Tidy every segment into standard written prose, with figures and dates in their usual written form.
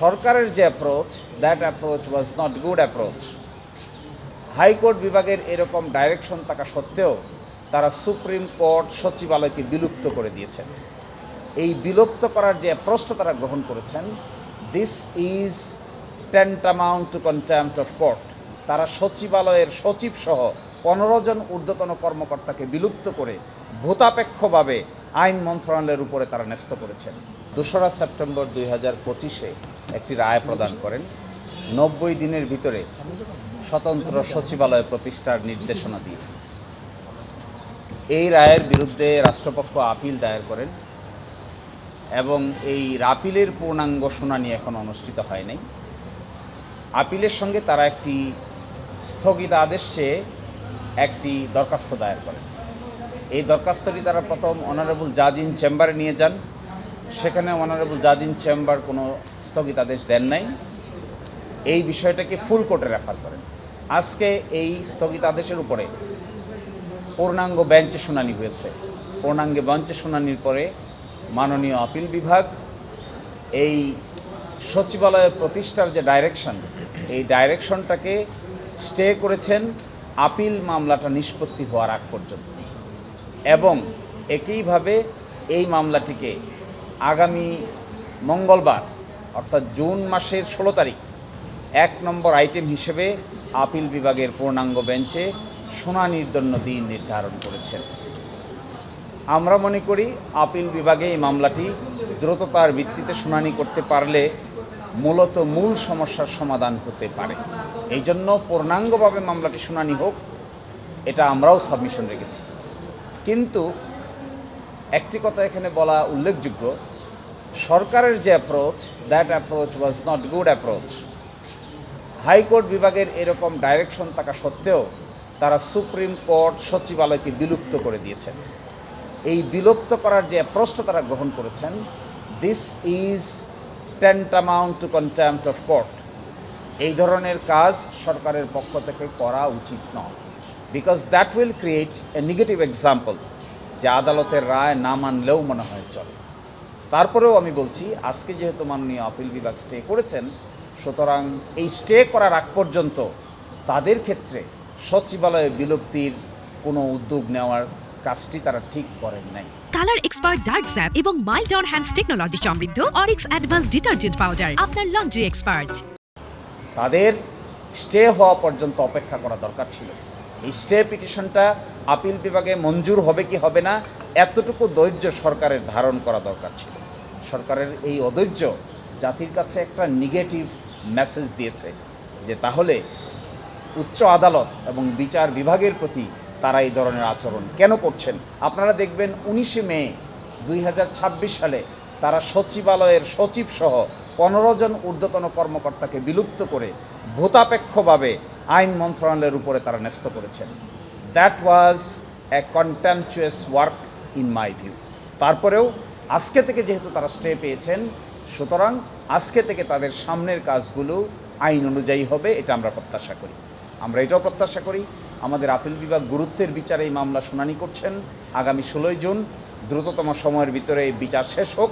সরকারের যে approach, that approach was not good approach. High court বিভাগের এরকম ডাইরেকশন থাকা সত্ত্বেও তারা সুপ্রিম কোর্ট সচিবালয়কে বিলুপ্ত করে দিয়েছেন। এই বিলুপ্ত করার যে অ্যাপ্রোচটা তারা গ্রহণ করেছেন, this is tantamount to contempt of court. তারা সচিবালয়ের সচিব সহ 15 জন ঊর্ধ্বতন কর্মকর্তাকে বিলুপ্ত করে ভূতাপেক্ষভাবে আইন মন্ত্রণালয়ের উপরে তারা ন্যস্ত করেছেন। 2রা সেপ্টেম্বর 2025-এ একটি রায় প্রদান করেন 90 দিনের ভিতরে স্বতন্ত্র সচিবালয় প্রতিষ্ঠার নির্দেশনা দিয়ে। এই রায়ের বিরুদ্ধে রাষ্ট্রপক্ষ আপিল দায়ের করেন এবং এই আপিলের পূর্ণাঙ্গ শুনানি এখন অনুষ্ঠিত হয় নাই। আপিলের সঙ্গে তারা একটি স্থগিত আদেশ চেয়ে একটি দরখাস্ত দায়ের করেন। এই দরখাস্তটি তারা প্রথম অনারেবল জাজ ইন চেম্বারে নিয়ে যান। সেখানে অনারেবল জাজ ইন চেম্বার কোনো স্থগিতাদেশ দেন নাই। এই বিষয়টাকে ফুল কোর্টে রেফার করেন। আজকে এই স্থগিতাদেশের উপরে পূর্ণাঙ্গ বেঞ্চে শুনানি হয়েছে। পূর্ণাঙ্গ বেঞ্চে শুনানির পরে মাননীয় আপিল বিভাগ এই সচিবালয় প্রতিষ্ঠার যে ডাইরেকশন, এই ডাইরেকশনটাকে স্টে করেছেন আপিল মামলাটা নিষ্পত্তি হওয়ার আগ পর্যন্ত, এবং একইভাবে এই মামলাটিকে আগামী মঙ্গলবার অর্থাৎ জুন মাসের 16 তারিখ 1 নম্বর আইটেম হিসেবে আপিল বিভাগের পূর্ণাঙ্গ বেঞ্চে শুনানির জন্য দিন নির্ধারণ করেছেন। আমরা মনে করি আপিল বিভাগে এই মামলাটি দ্রুততার ভিত্তিতে শুনানি করতে পারলে মূলত মূল সমস্যার সমাধান হতে পারে। এই জন্য পূর্ণাঙ্গভাবে মামলাটি শুনানি হোক, এটা আমরাও সাবমিশন রেখেছি। কিন্তু একটি কথা এখানে বলা উল্লেখযোগ্য, সরকারের যে approach, that approach was not good approach. High court বিভাগের এরকম ডাইরেকশন থাকা সত্ত্বেও তারা সুপ্রিম কোর্ট সচিবালয়কে বিলুপ্ত করে দিয়েছেন। এই বিলুপ্ত করার যে অ্যাপ্রোচটা তারা গ্রহণ করেছেন, this is tantamount to contempt of court. এই ধরনের কাজ সরকারের পক্ষ থেকে করা উচিত নয়, because that will create a negative example, যে আদালতের রায় না মানলেও মনে হয় চলে। তারপরেও আমি বলছি, আজকে যেহেতু মাননীয় আপিল বিভাগ স্টে করেছেন, সুতরাং এই স্টে করার আগ পর্যন্ত তাদের ক্ষেত্রে সচিবালয়ে বিলুপ্তির কোনো উদ্যোগ নেওয়ার কাজটি তারা ঠিক করেন নাই। কালার এক্সপার্ট ডার্ক স্যাপ এবং মাইল্ড অন হ্যান্ডস টেকনোলজি সমৃদ্ধ অরিক্স অ্যাডভান্স ডিটারজেন্ট পাউডার আপনার লন্ড্রি এক্সপার্ট। তাদের স্টে হওয়া পর্যন্ত অপেক্ষা করা দরকার ছিল। এই স্টে পিটিশনটা আপিল বিভাগে মঞ্জুর হবে কি হবে না, এতটুকু ধৈর্য সরকারের ধারণ করা দরকার ছিল। সরকারের এই অধৈর্য জাতির কাছে একটা নেগেটিভ মেসেজ দিয়েছে, যে তাহলে উচ্চ আদালত এবং বিচার বিভাগের প্রতি তারা এই ধরনের আচরণ কেন করছেন। আপনারা দেখবেন 19 মে 2026 সালে তারা সচিবালয়ের সচিব সহ 15 জন ঊর্ধ্বতন কর্মকর্তাকে বিলুপ্ত করে ভূতাপেক্ষভাবে আইন মন্ত্রণালয়ের উপরে তারা ন্যস্ত করেছেন। That was A contemptuous work in my view. তারপরেও আজকে থেকে যেহেতু তারা স্টে পেয়েছেন, সুতরাং আজকে থেকে তাদের সামনের কাজগুলো আইন অনুযায়ী হবে, এটা আমরা প্রত্যাশা করি। আমরা এটাও প্রত্যাশা করি আমাদের আপিল বিভাগ গুরুত্বের বিচারে এই মামলা শুনানি করছেন। আগামী 16 জুন দ্রুততম সময়ের ভিতরে এই বিচার শেষ হোক,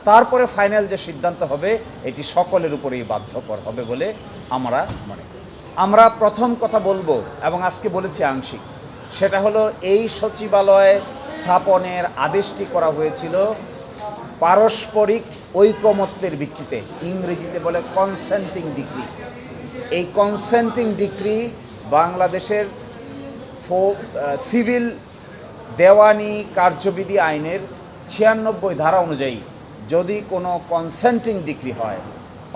তারপরে ফাইনাল যে সিদ্ধান্ত হবে এটি সকলের উপরেই বাধ্যকর হবে বলে আমরা মনে করি। আমরা প্রথম কথা বলবো, এবং আজকে বলেছি আংশিক, সেটা হলো এই সচিবালয় স্থাপনের আদেশটি করা হয়েছিল পারস্পরিক ঐকমত্যের ভিত্তিতে, ইংরেজিতে বলে কনসেন্টিং ডিক্রি। এই কনসেন্টিং ডিক্রি বাংলাদেশের সিভিল দেওয়ানি কার্যবিধি আইনের 96 ধারা অনুযায়ী যদি কোনো কনসেন্টিং ডিক্রি হয়,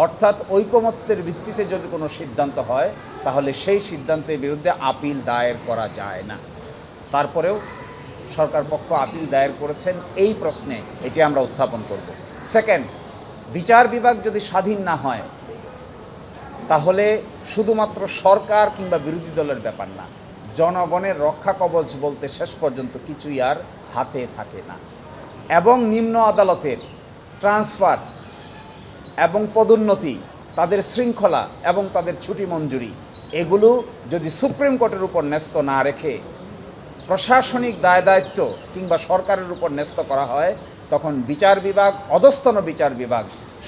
অর্থাৎ ঐকমত্যের ভিত্তিতে যদি কোনো সিদ্ধান্ত হয়, তাহলে সেই সিদ্ধান্তের বিরুদ্ধে আপিল দায়ের করা যায় না। তারপরেও সরকার পক্ষ আপিল দায়ের করেছেন। এই প্রশ্নে এটি আমরা উত্থাপন করব। সেকেন্ড, বিচার বিভাগ যদি স্বাধীন না হয়, তাহলে শুধুমাত্র সরকার কিংবা বিরোধী দলের ব্যাপার না, জনগণের রক্ষা কবচ বলতে শেষ পর্যন্ত কিছুই আর হাতে থাকে না। এবং নিম্ন আদালতের ট্রান্সফার এবং পদোন্নতি, তাদের শৃঙ্খলা এবং তাদের ছুটি মঞ্জুরি, এগুলো যদি সুপ্রিম কোর্টের উপর ন্যস্ত না রেখে প্রশাসনিক দায় দায়িত্ব কিংবা সরকারের উপর ন্যস্ত করা হয়, তখন বিচার বিভাগ, অধস্তন বিচার বিভাগ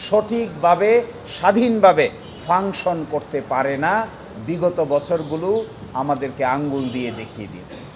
সঠিকভাবে স্বাধীনভাবে ফাংশন করতে পারে না। বিগত বছরগুলো আমাদেরকে আঙ্গুল দিয়ে দেখিয়ে দিয়েছে।